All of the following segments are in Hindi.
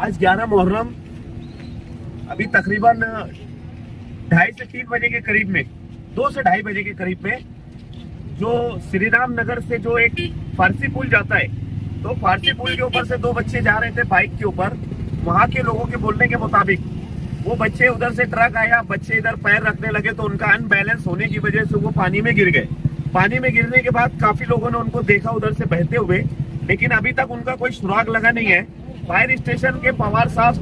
आज 11 मुहर्रम, अभी तकरीबन 2:30 से 3 बजे के करीब में, 2 से 2:30 बजे के करीब में, जो श्री राम नगर से जो एक फारसी पुल जाता है, तो फारसी पुल के ऊपर से 2 बच्चे जा रहे थे बाइक के ऊपर। वहां के लोगों के बोलने के मुताबिक वो बच्चे, उधर से ट्रक आया, बच्चे इधर पैर रखने लगे तो उनका अनबैलेंस होने की वजह से वो पानी में गिर गए। पानी में गिरने के बाद काफी लोगों ने उनको देखा उधर से बहते हुए, लेकिन अभी तक उनका कोई सुराग लगा नहीं है। फायर स्टेशन के पवार साहब,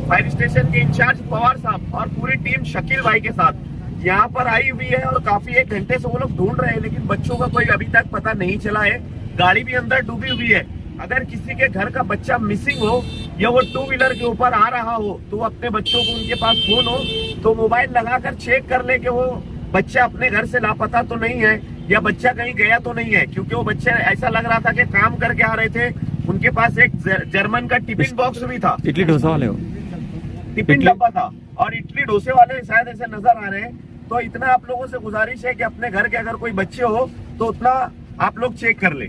फायर स्टेशन के इंचार्ज पवार साहब और पूरी टीम शकील भाई के साथ यहाँ पर आई हुई है और काफी 1 घंटे से वो लोग ढूंढ रहे हैं, लेकिन बच्चों का कोई अभी तक पता नहीं चला है। गाड़ी भी अंदर डूबी हुई है। अगर किसी के घर का बच्चा मिसिंग हो या वो 2 व्हीलर के ऊपर आ रहा हो तो अपने बच्चों को, उनके पास फोन हो तो मोबाइल लगाकर चेक कर ले कि वो बच्चा अपने घर से लापता तो नहीं है या बच्चा कहीं गया तो नहीं है, क्योंकि वो बच्चे ऐसा लग रहा था कि काम करके आ रहे थे। उनके पास एक जर्मन का टिफिन बॉक्स भी था, इडली डोसा वाले हो, टिफिन डब्बा था और इडली डोसे वाले शायद ऐसे नजर आ रहे हैं। तो इतना आप लोगों से गुजारिश है कि अपने घर के अगर कोई बच्चे हो तो उतना आप लोग चेक कर ले।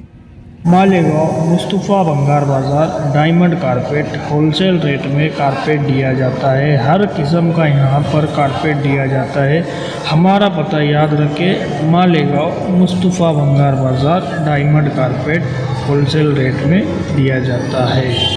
मालेगांव मुस्तफ़ा भंगार बाज़ार डायमंड कारपेट होलसेल रेट में कारपेट दिया जाता है। हर किस्म का यहाँ पर कारपेट दिया जाता है। हमारा पता याद रखें, मालेगांव मुस्तफ़ा भंगार बाज़ार डायमंड कारपेट होलसेल रेट में दिया जाता है।